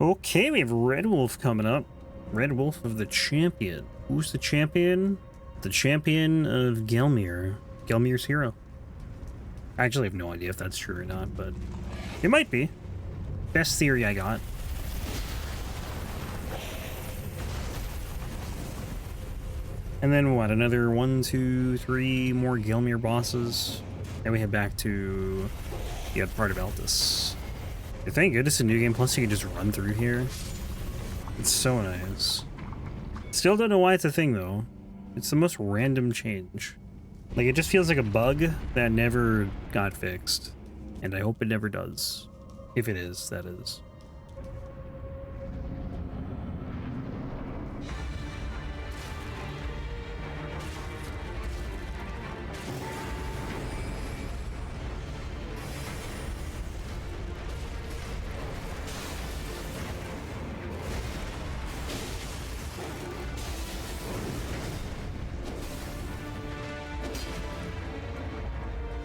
Okay, we have Red Wolf coming up. Red Wolf of the Champion. Who's the champion? The champion of Gelmir. Gelmir's hero. I actually have no idea if that's true or not, but it might be. Best theory I got. And then what? Another 1, 2, 3 more Gelmir bosses. Then we head back to the other part of Altus. Thank goodness in New Game Plus you can just run through here. It's so nice. Still don't know why it's a thing though. It's the most random change. Like, it just feels like a bug that never got fixed. And I hope it never does. If it is, that is.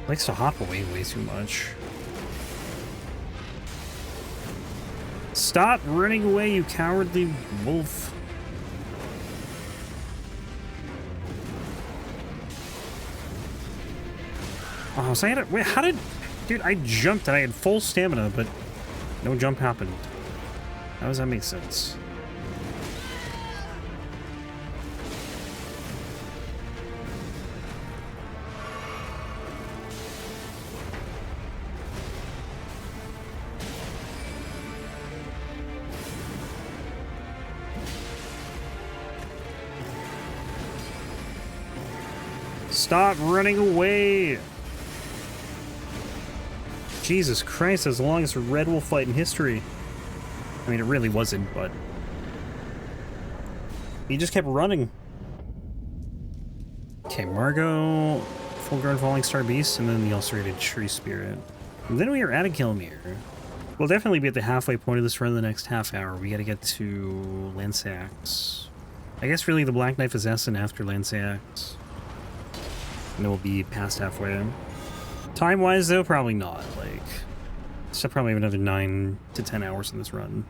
Likes to hop away way too much. Stop running away, you cowardly wolf. Oh, so I had to, wait, how did... Dude, I jumped and I had full stamina, but no jump happened. How does that make sense? Stop running away! Jesus Christ, that's the longest Red Wolf fight in history. I mean, it really wasn't, but... he just kept running. Okay, Margot, full-grown Fallingstar Beast, and then the Ulcerated Tree Spirit. And then we are at a Gelmir. We'll definitely be at the halfway point of this run in the next half hour. We gotta get to Lansseax. I guess really the Black Knife Assassin after Lansseax. And then we'll be past halfway. Time-wise, though, probably not. Like, still probably have another 9 to 10 hours in this run.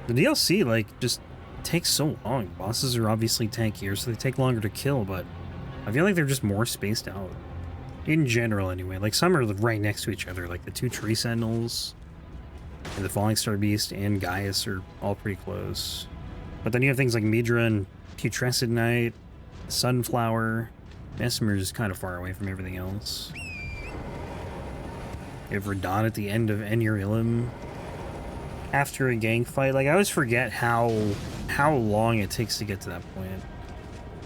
The DLC, like, just takes so long. Bosses are obviously tankier, so they take longer to kill, but I feel like they're just more spaced out. In general, anyway. Like, some are right next to each other. Like, the 2 Tree Sentinels and the Fallingstar Beast and Gaius are all pretty close. But then you have things like Midra and Putrescid Knight, Sunflower... Mesmer is kind of far away from everything else. You have Radon at the end of Enurilim. After a gang fight, like, I always forget how long it takes to get to that point.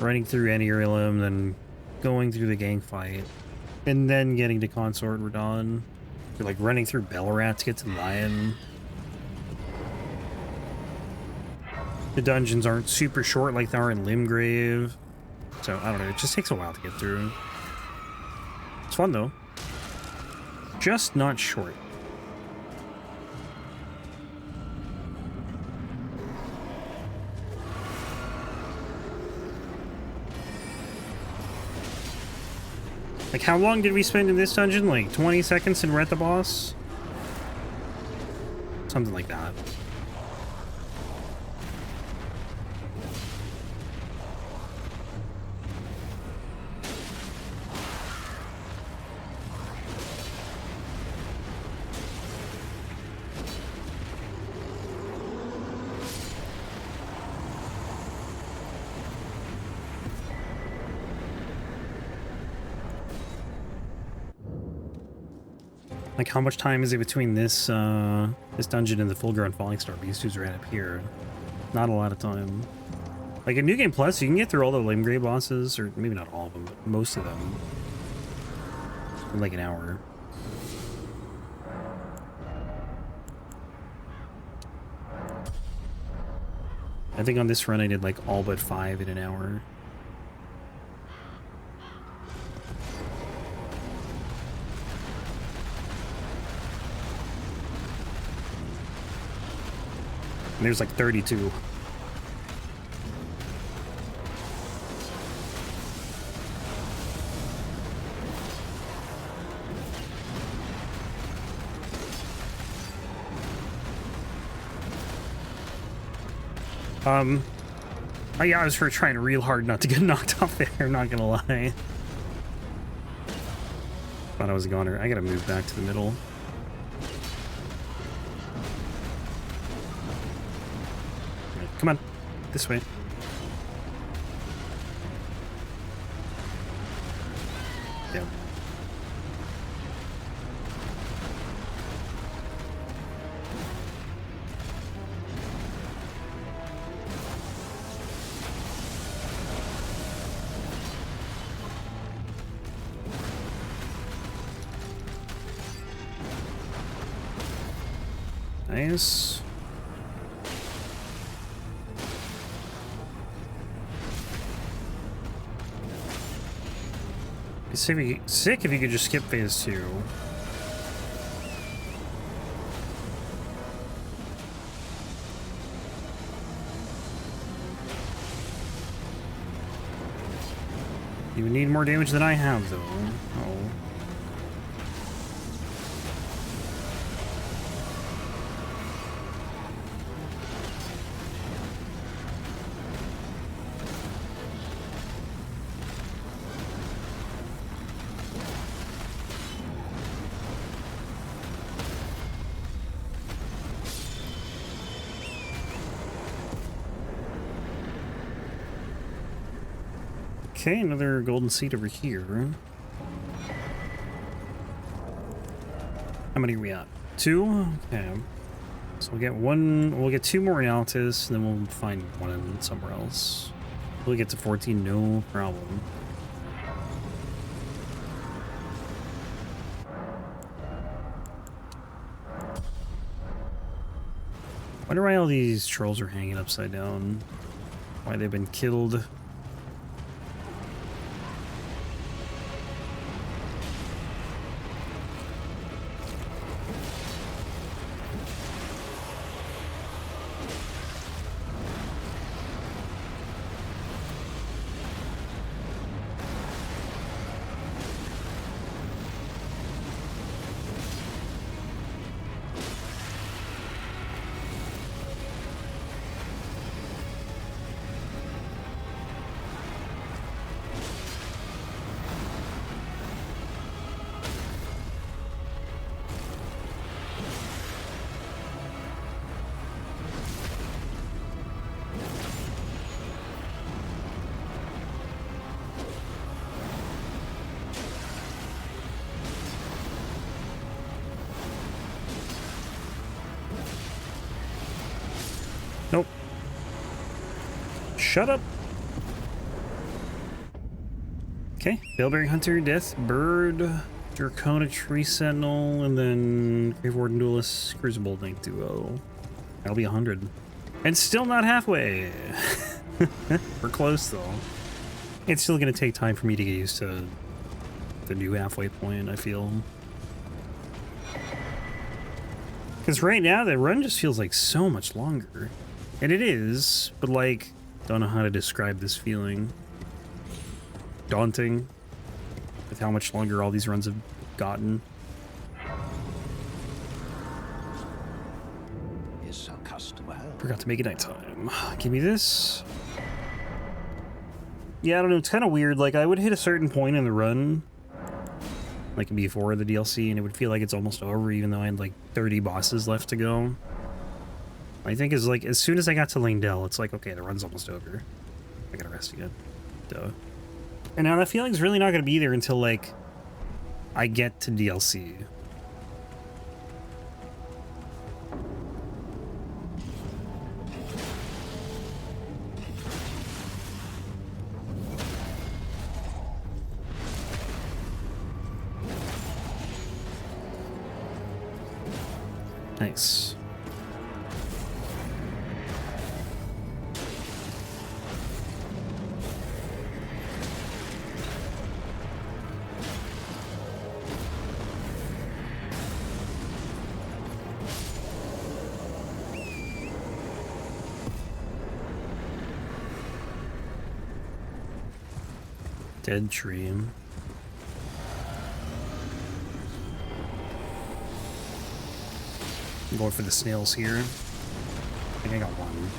Running through Enurilim, then going through the gang fight, and then getting to Consort Radon. You're like running through Belrat to get to the Lion. The dungeons aren't super short like they are in Limgrave. So, I don't know, it just takes a while to get through. It's fun, though. Just not short. Like, how long did we spend in this dungeon? Like, 20 seconds and we're at the boss? Something like that. Like, how much time is it between this this dungeon and the full-grown Fallingstar Beast who's right up here? Not a lot of time. Like, in New Game Plus, you can get through all the Limgrave bosses, or maybe not all of them, but most of them, in like an hour. I think on this run I did like all but 5 in an hour. And there's like 32. Oh yeah, I was trying real hard not to get knocked off there, I'm not gonna lie. Thought I was a goner. I gotta move back to the middle. Come on, this way. Yeah. Nice. It's sick if you could just skip phase 2. You would need more damage than I have, though. Oh. Okay, another golden seed over here. How many are we at? 2? Okay. So we'll get one, we'll get 2 more in Altus, and then we'll find one in somewhere else. We'll get to 14, no problem. Wonder why all these trolls are hanging upside down. Why they've been killed. Nope. Shut up. Okay, Bellberry Hunter, Deathbird, Draconic Tree Sentinel, and then Grave Warden Duelist, Crucible Link Duo. That'll be 100. And still not halfway. We're close though. It's still gonna take time for me to get used to the new halfway point, I feel. Because right now, the run just feels like so much longer. And it is, but like, don't know how to describe this feeling. Daunting with how much longer all these runs have gotten. Forgot to make it nighttime. Give me this. Yeah, I don't know, it's kind of weird. Like, I would hit a certain point in the run, like before the DLC, and it would feel like it's almost over, even though I had like 30 bosses left to go. I think is like, as soon as I got to Langdell, it's like, okay, the run's almost over. I gotta rest again. Duh. And now that feeling's really not gonna be there until like I get to DLC. Nice. Dead tree. I'm going for the snails here. I think I got one.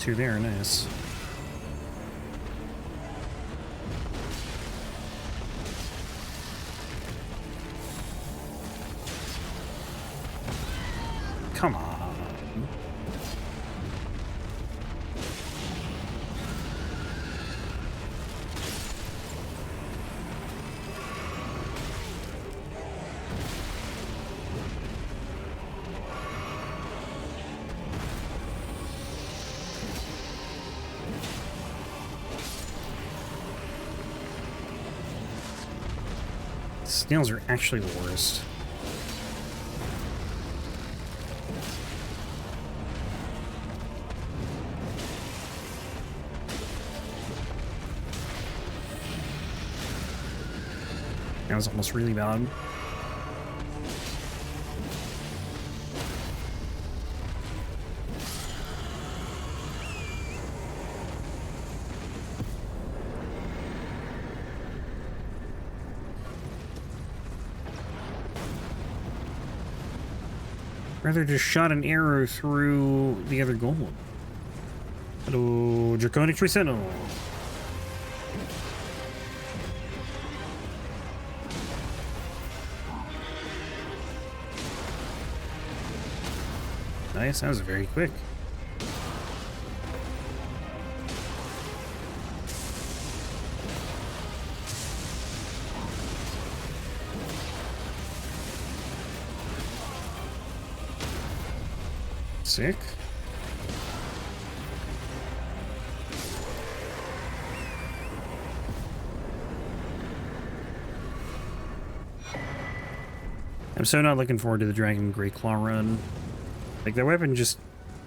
2 there, nice. Come on. Snails are actually the worst. That was almost really bad. Rather just shot an arrow through the other golem. Hello, Draconic Sentinel. Nice, that was very quick. Sick. I'm so not looking forward to the Dragon Great Claw run. Like, that weapon just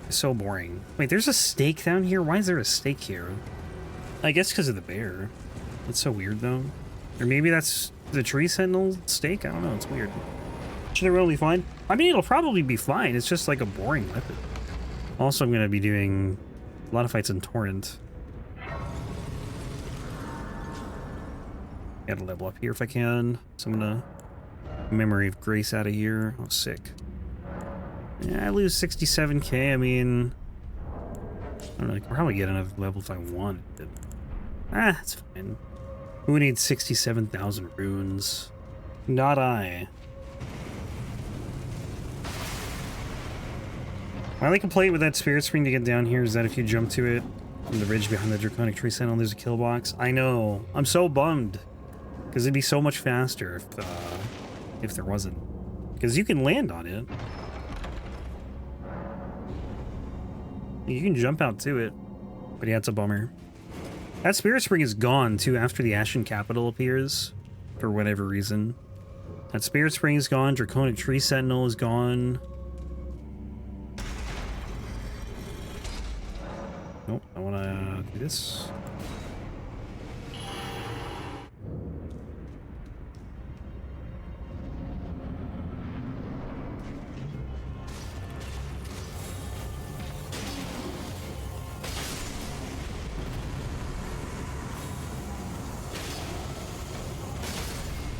is so boring. Wait, there's a stake down here? Why is there a stake here? I guess because of the bear. That's so weird, though. Or maybe that's the Tree Sentinel stake? I don't know, it's weird. Should it really be fine? I mean, it'll probably be fine. It's just like a boring weapon. Also, I'm going to be doing a lot of fights in Torrent. Gotta level up here if I can. So I'm going to Memory of Grace out of here. Oh, sick. Yeah, I lose 67k. I mean, I don't know. I can probably get another level if I want it. Ah, it's fine. Who needs 67,000 runes? Not I. I like to play it with that Spirit Spring to get down here is that if you jump to it on the ridge behind the Draconic Tree Sentinel, there's a kill box. I know. I'm so bummed. Because it'd be so much faster if there wasn't. Because you can land on it. You can jump out to it. But yeah, it's a bummer. That Spirit Spring is gone, too, after the Ashen Capital appears. For whatever reason. That Spirit Spring is gone. Draconic Tree Sentinel is gone. Nope, I want to do this.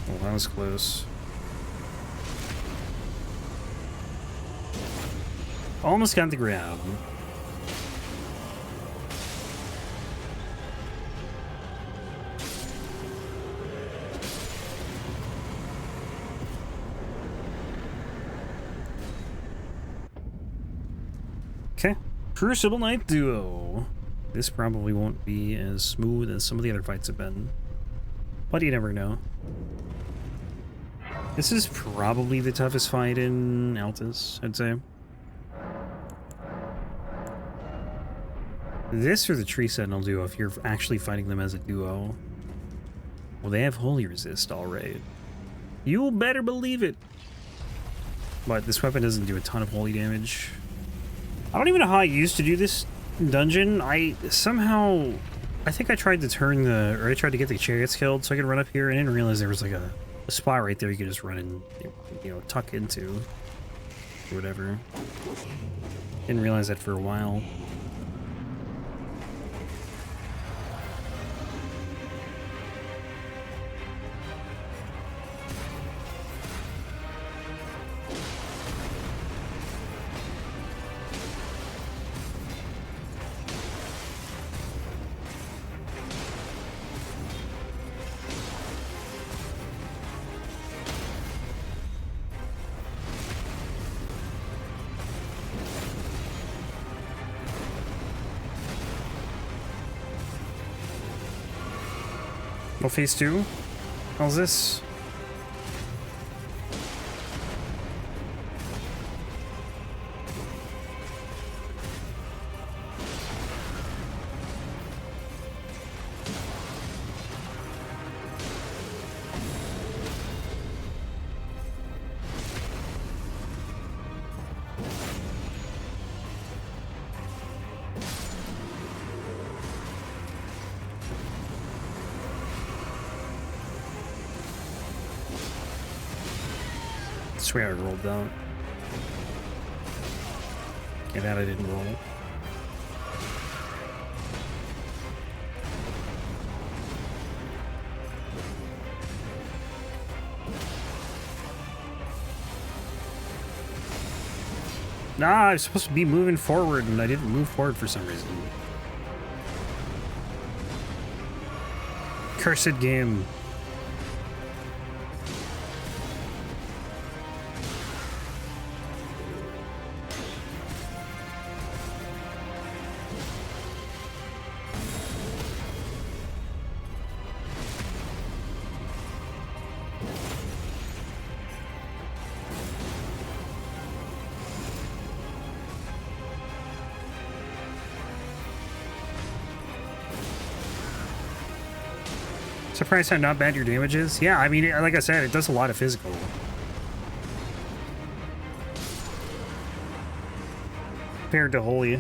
Oh, that was close. Almost got the grab. Okay, Crucible Knight Duo. This probably won't be as smooth as some of the other fights have been, but you never know. This is probably the toughest fight in Altus, I'd say. This or the Tree Sentinel duo if you're actually fighting them as a duo. Well, they have Holy Resist, alright. You better believe it! But this weapon doesn't do a ton of holy damage. I don't even know how I used to do this dungeon. I think I tried to I tried to get the chariots killed so I could run up here, and I didn't realize there was like a spot right there you could just run and, you know, tuck into. Or whatever. Didn't realize that for a while. phase 2? How's this? I swear I rolled that. Okay, that I didn't roll. Nah, I was supposed to be moving forward and I didn't move forward for some reason. Cursed game. Surprised how not bad your damage is? Yeah, I mean, like I said, it does a lot of physical. Compared to Holy.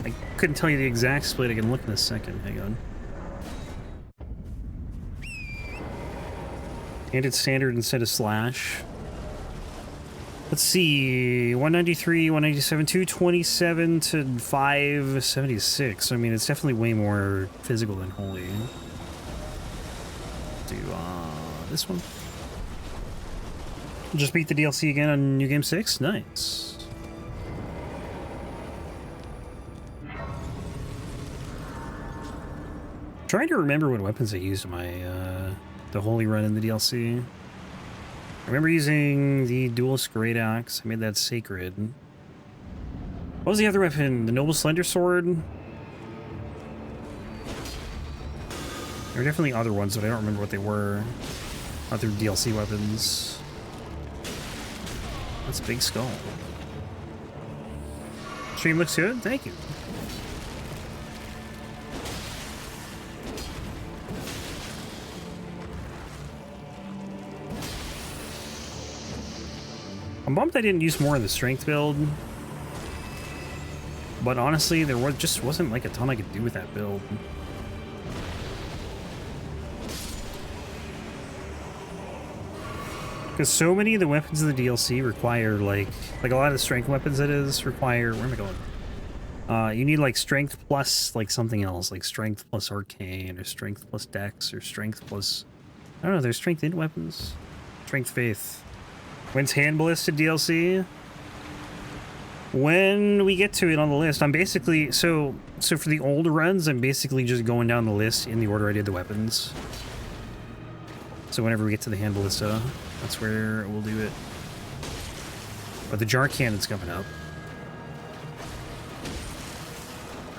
I couldn't tell you the exact split. I can look in a second. Hang on. And it's standard instead of slash. Let's see. 193, 197, 227 to 576. I mean, it's definitely way more physical than Holy. Do this one. Just beat the DLC again on New Game 6? Nice. Trying to remember what weapons I used in my the Holy run in the DLC. I remember using the Duelist Great Axe. I made that sacred. What was the other weapon? The Noble Slender Sword? There were definitely other ones, but I don't remember what they were. Other DLC weapons. That's a big skull. Stream looks good. Thank you. I'm bummed I didn't use more of the strength build. But honestly, there just wasn't like a ton I could do with that build. Because so many of the weapons in the DLC require, like a lot of the strength weapons it is, require... Where am I going? You need, like, strength plus, like, something else. Like, strength plus arcane, or strength plus dex, or strength plus... I don't know, there's strength in weapons. Strength faith. When's hand ballisted DLC? When we get to it on the list, I'm basically... So for the old runs, I'm basically just going down the list in the order I did the weapons. So whenever we get to the hand ballista... That's where we'll do it. But the jar cannon's coming up.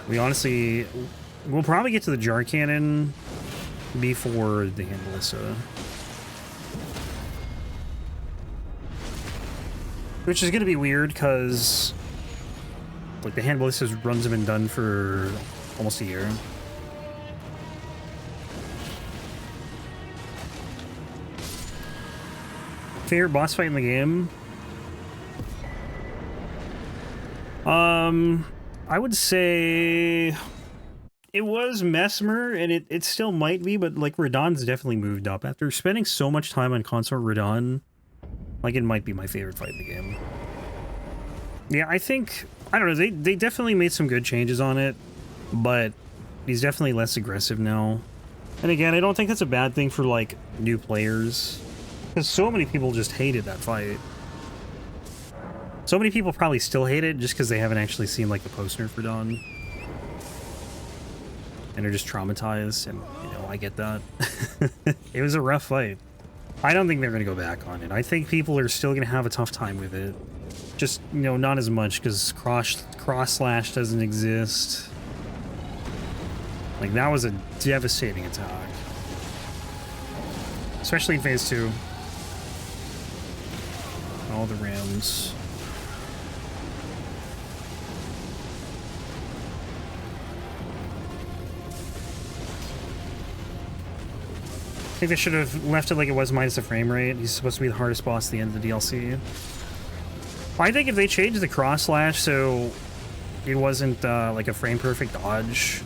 We'll probably get to the jar cannon before the hand ballista. Which is going to be weird because like the hand ballista's runs have been done for almost a year. Favorite boss fight in the game? I would say it was Mesmer, and it still might be, but like Radahn's definitely moved up. After spending so much time on consort Radahn, like it might be my favorite fight in the game. Yeah, I don't know, they definitely made some good changes on it, but he's definitely less aggressive now. And again, I don't think that's a bad thing for like new players. Because so many people just hated that fight. So many people probably still hate it just because they haven't actually seen like the post nerf for Dawn. And they're just traumatized, and you know, I get that. It was a rough fight. I don't think they're going to go back on it. I think people are still going to have a tough time with it. Just, you know, not as much because cross slash doesn't exist. Like, that was a devastating attack. Especially in phase 2. All the rams. I think they should have left it like it was minus the frame rate. He's supposed to be the hardest boss at the end of the DLC. I think if they changed the cross slash so it wasn't like a frame perfect dodge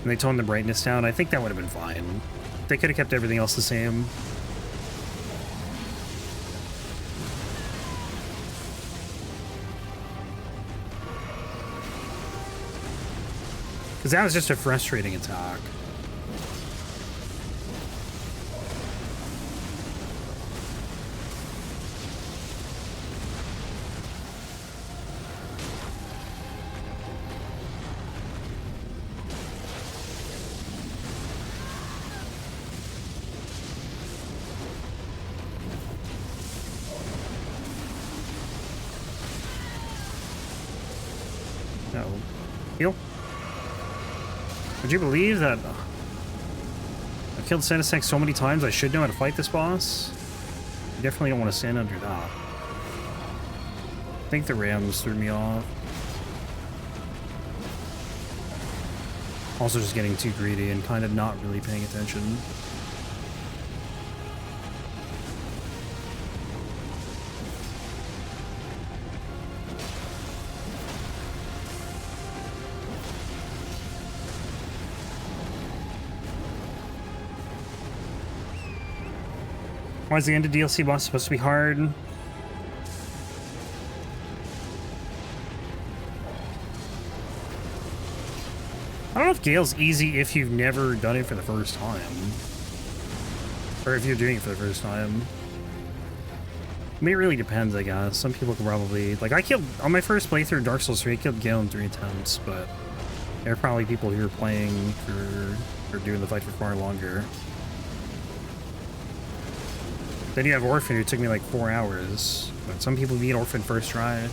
and they toned the brightness down, I think that would have been fine. They could have kept everything else the same. Because that was just a frustrating attack. Heal. Would you believe that I've killed Sentinel so many times I should know how to fight this boss? I definitely don't want to stand under that. I think the rams threw me off. Also just getting too greedy and kind of not really paying attention. Why is the end of DLC boss supposed to be hard? I don't know if Gale's easy if you've never done it for the first time. Or if you're doing it for the first time. I mean, it really depends, I guess. Some people can probably... Like, I killed... On my first playthrough of Dark Souls 3, I killed Gale in 3 attempts, but... There are probably people who are playing for doing the fight for far longer. Then you have Orphan, who took me like 4 hours. But some people beat Orphan first try.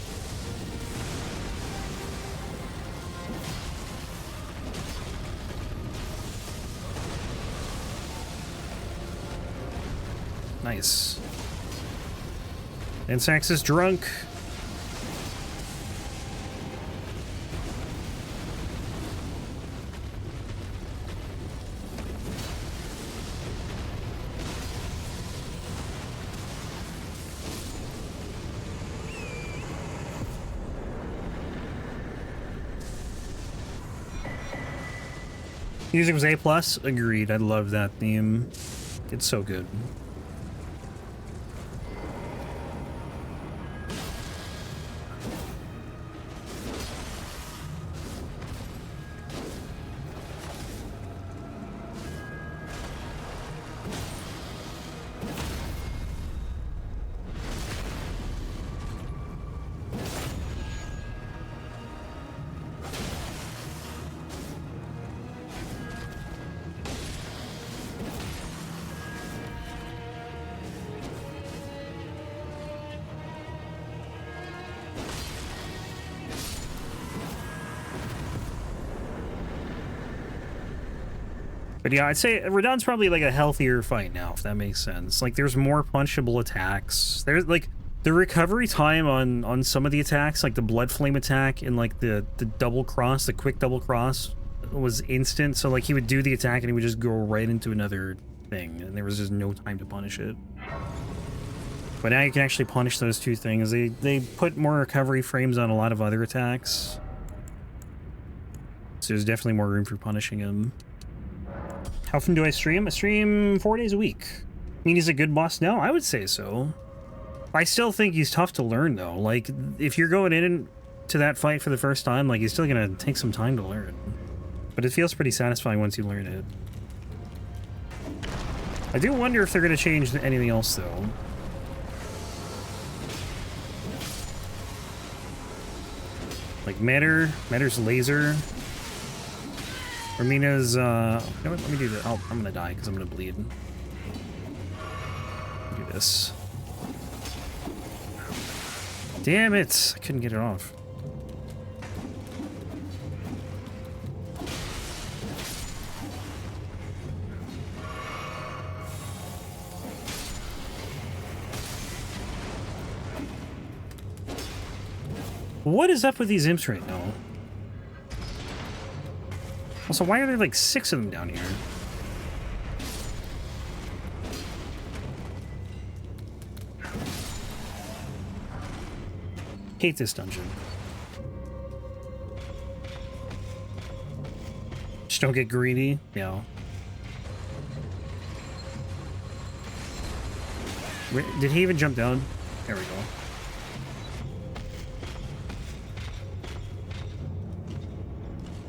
Nice. Lansseax is drunk. Music was A+. Agreed. I love that theme. It's so good. But yeah, I'd say Radahn's probably like a healthier fight now, if that makes sense. Like, there's more punchable attacks. There's like the recovery time on some of the attacks, like the Blood Flame attack and like the double cross, the quick double cross was instant. So like he would do the attack and he would just go right into another thing, and there was just no time to punish it. But now you can actually punish those two things. They put more recovery frames on a lot of other attacks, so there's definitely more room for punishing him. How often do I stream? I stream 4 days a week. I mean, he's a good boss now? I would say so. I still think he's tough to learn, though. Like, if you're going in to that fight for the first time, like, he's still gonna take some time to learn. But it feels pretty satisfying once you learn it. I do wonder if they're gonna change anything else, though. Like, Matter's laser. Ermina's, you know what, let me do that. Oh, I'm gonna die because I'm gonna bleed. Do this. Damn it! I couldn't get it off. What is up with these imps right now? Also, why are there like 6 of them down here? Hate this dungeon. Just don't get greedy. Yeah. Wait, did he even jump down? There we go.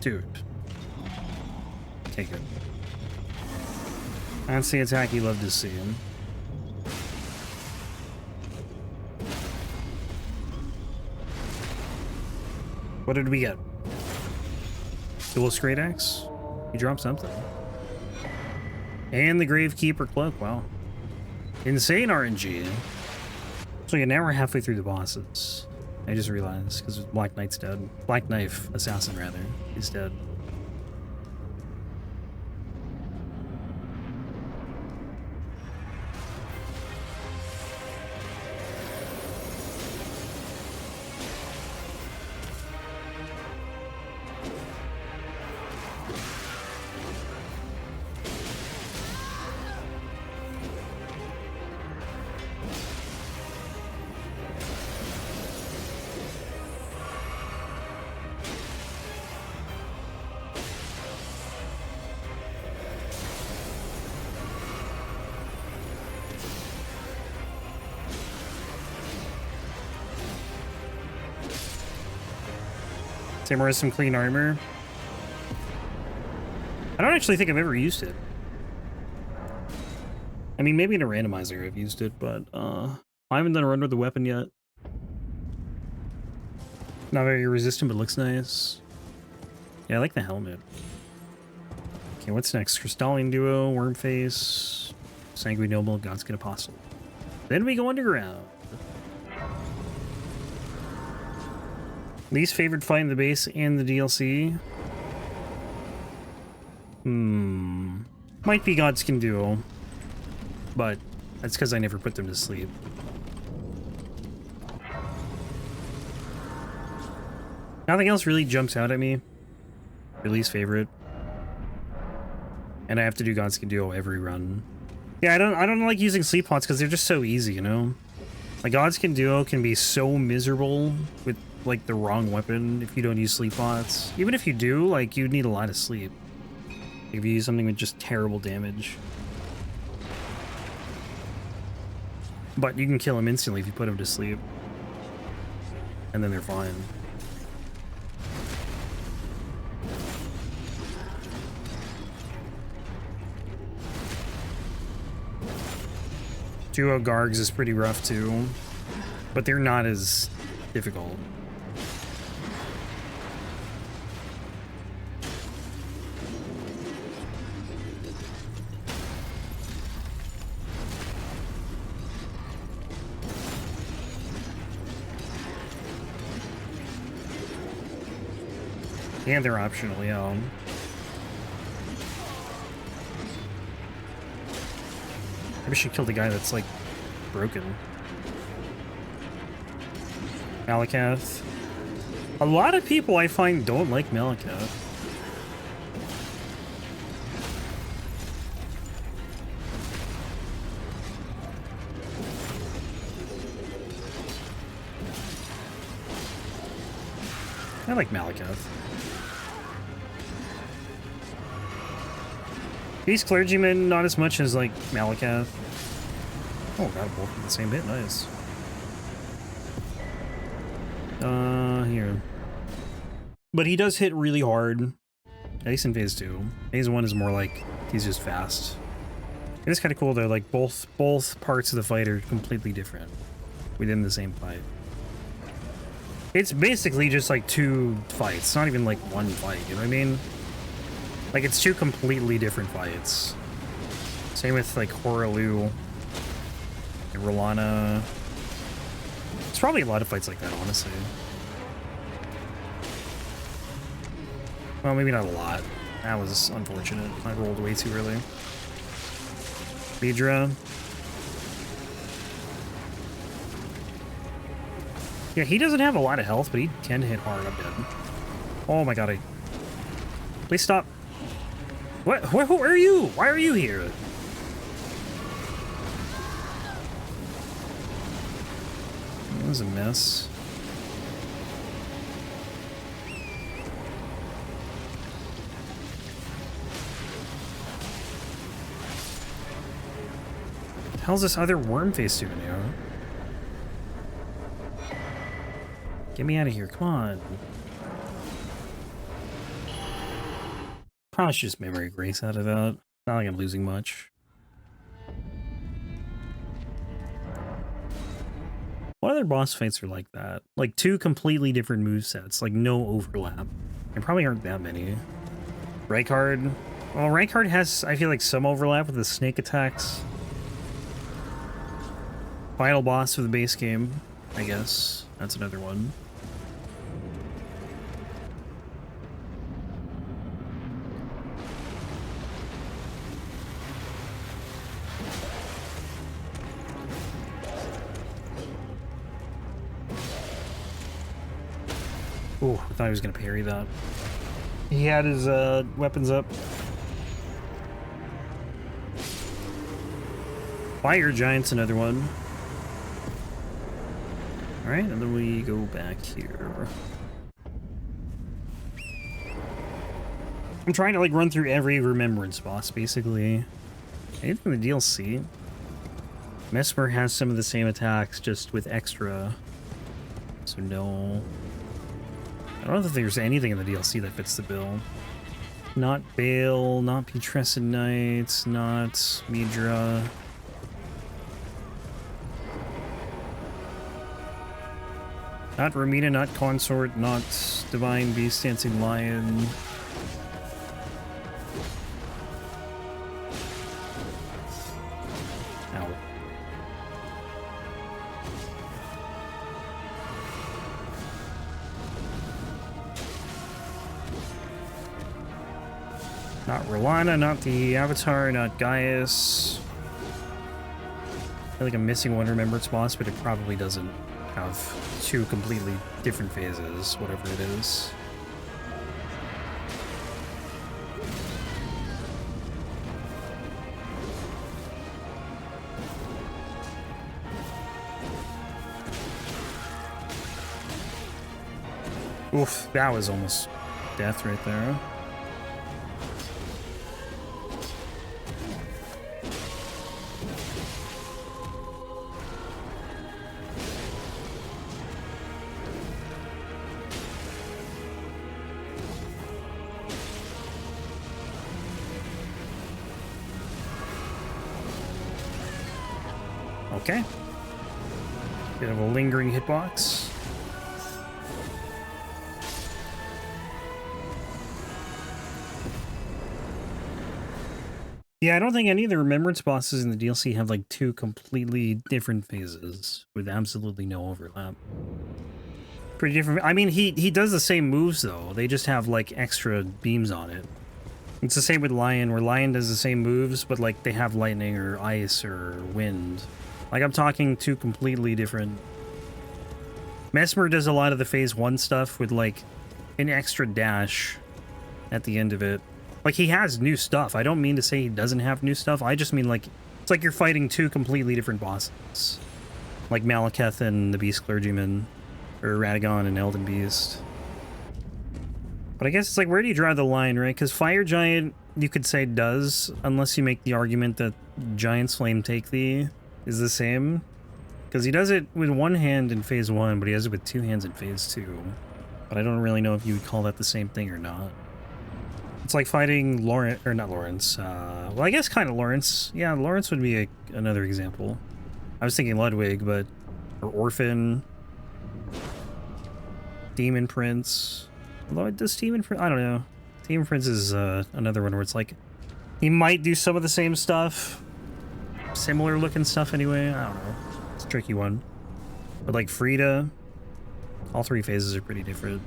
Dude. Take it. That's the attack you love to see him. What did we get? Duelist Great Axe? He dropped something. And the Gravekeeper Cloak, wow. Insane RNG. So yeah, now we're halfway through the bosses. I just realized, because Black Knight's dead. Black Knife Assassin, rather. He's dead. Zamor has some clean armor. I don't actually think I've ever used it. I mean, maybe in a randomizer I've used it, but I haven't done a run with the weapon yet. Not very resistant, but looks nice. Yeah, I like the helmet. Okay, what's next? Crystalian Duo, Wormface, Sanguine Noble, Godskin Apostle. Then we go underground. Least favorite fight in the base and the DLC? Might be Godskin Duo, but that's because I never put them to sleep. Nothing else really jumps out at me. Your least favorite. And I have to do Godskin Duo every run. Yeah, I don't like using sleep pots because they're just so easy, you know? Like, Godskin Duo can be so miserable with like the wrong weapon if you don't use sleep pots. Even if you do, like, you'd need a lot of sleep if you use something with just terrible damage. But you can kill them instantly if you put them to sleep. And then they're fine. Duo Gargs is pretty rough too, but they're not as difficult. And they're optional, yeah. Maybe we should kill the guy that's, like, broken. Malakath. A lot of people I find don't like Malakath. I like Malakath. These clergymen, not as much as, like, Malakath. Oh, got both in the same hit. Nice. Here. But he does hit really hard. At least in phase 2. Phase 1 is more like, he's just fast. It is kind of cool, though. Like, both parts of the fight are completely different within the same fight. It's basically just, like, 2 fights. It's not even, like, 1 fight, you know what I mean? Like, it's 2 completely different fights. Same with, like, Horalu and Rolana. It's probably a lot of fights like that, honestly. Well, maybe not a lot. That was unfortunate. I rolled way too early. Vidra. Yeah, he doesn't have a lot of health, but he can hit hard. I'm dead. Oh my god, please stop. What? Who are you? Why are you here? That was a mess. What the hell's this other Wormface doing here? Get me out of here, come on. Probably should just memory grace out of that. Not like I'm losing much. What other boss fights are like that? Like two completely different movesets, like no overlap. There probably aren't that many. Rykard. Well, Rykard has, I feel like, some overlap with the snake attacks. Final boss of the base game, I guess. That's another one. Oh, I thought he was going to parry that. He had his weapons up. Fire Giant's another one. Alright, and then we go back here. I'm trying to like run through every remembrance boss, basically. Anything in the DLC? Mesmer has some of the same attacks, just with extra. So no. I don't know if there's anything in the DLC that fits the bill. Not Bale, not Putrescent Knights, not Midra. Not Ramina, not Consort, not Divine Beast Dancing Lion. Ow. Not Rolana, not the Avatar, not Gaius. I feel like I'm missing one Remembrance boss, but it probably doesn't have two completely different phases, whatever it is. Oof, that was almost death right there. Okay. Bit of a lingering hitbox. Yeah, I don't think any of the Remembrance bosses in the DLC have like two completely different phases with absolutely no overlap. Pretty different. I mean, he does the same moves though. They just have like extra beams on it. It's the same with Lion, where Lion does the same moves, but like they have lightning or ice or wind. Like, I'm talking two completely different... Mesmer does a lot of the phase 1 stuff with, like, an extra dash at the end of it. Like, he has new stuff. I don't mean to say he doesn't have new stuff. I just mean, like, it's like you're fighting two completely different bosses. Like Malekith and the Beast Clergyman. Or Radagon and Elden Beast. But I guess it's like, where do you draw the line, right? Because Fire Giant, you could say, does, unless you make the argument that Giant's Flame Take Thee is the same, because he does it with one hand in phase 1, but he does it with two hands in phase 2. But I don't really know if you would call that the same thing or not. It's like fighting Lawrence, or not Lawrence, well, I guess kind of Lawrence. Yeah, Lawrence would be another example. I was thinking Ludwig, but, or Orphan, Demon Prince. Although it does Demon Prince, I don't know. Demon Prince is another one where it's like, he might do some of the same stuff, similar looking stuff anyway. I don't know. It's a tricky one. But like Frida, all three phases are pretty different.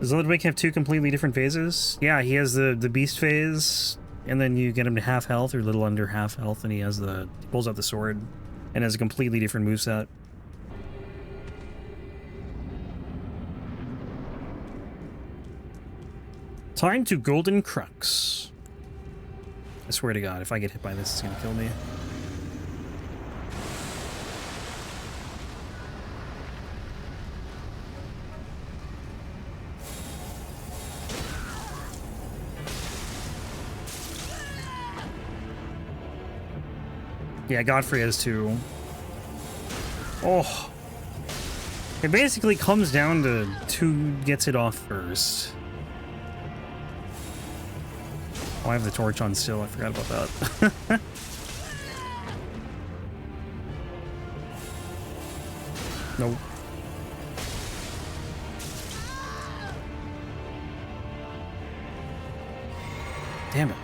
Does Ludwig have two completely different phases? Yeah, he has the beast phase, and then you get him to half health or a little under half health, and he pulls out the sword and has a completely different moveset. Time to Golden Crux. I swear to God, if I get hit by this, it's gonna kill me. Yeah, Godfrey has two. Oh. It basically comes down to who gets it off first. Oh, I have the torch on still. I forgot about that. Nope. Damn it.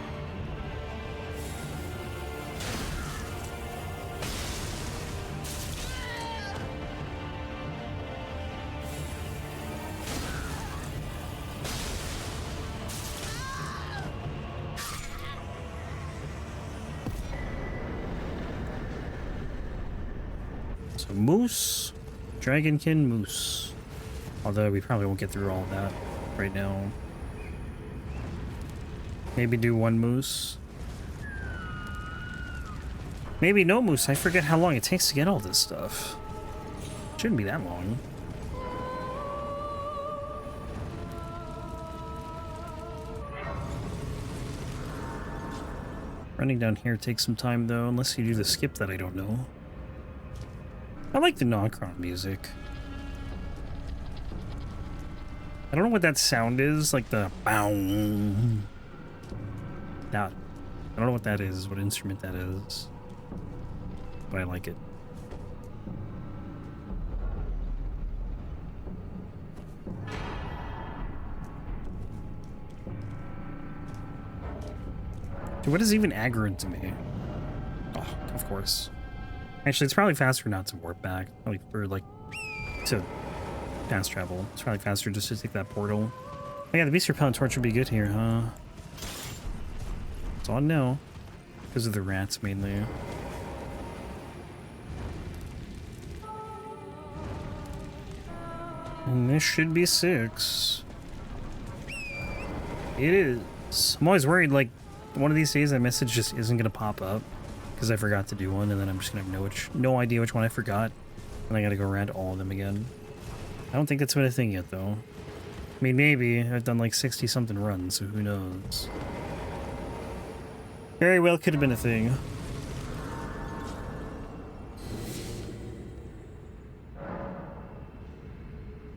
So Moose, Dragonkin, Moose. Although we probably won't get through all of that right now. Maybe do one Moose. Maybe no Moose. I forget how long it takes to get all this stuff. Shouldn't be that long. Running down here takes some time though, unless you do the skip that I don't know. I like the Nocron music. I don't know what that sound is, like the bow. That, I don't know what that is, what instrument that is, but I like it. Dude, what is even aggro to me? Oh, of course. Actually, it's probably faster not to warp back. Probably for, like, to fast travel. It's probably faster just to take that portal. Oh yeah, the Beast Repellent Torch would be good here, huh? It's on now. Because of the rats, mainly. And this should be 6. It is. I'm always worried, like, one of these days that message just isn't going to pop up. Because I forgot to do one, and then I'm just going to have no idea which one I forgot. And I got to go around all of them again. I don't think that's been a thing yet, though. I mean, maybe. I've done like 60-something runs, so who knows. Very well could have been a thing.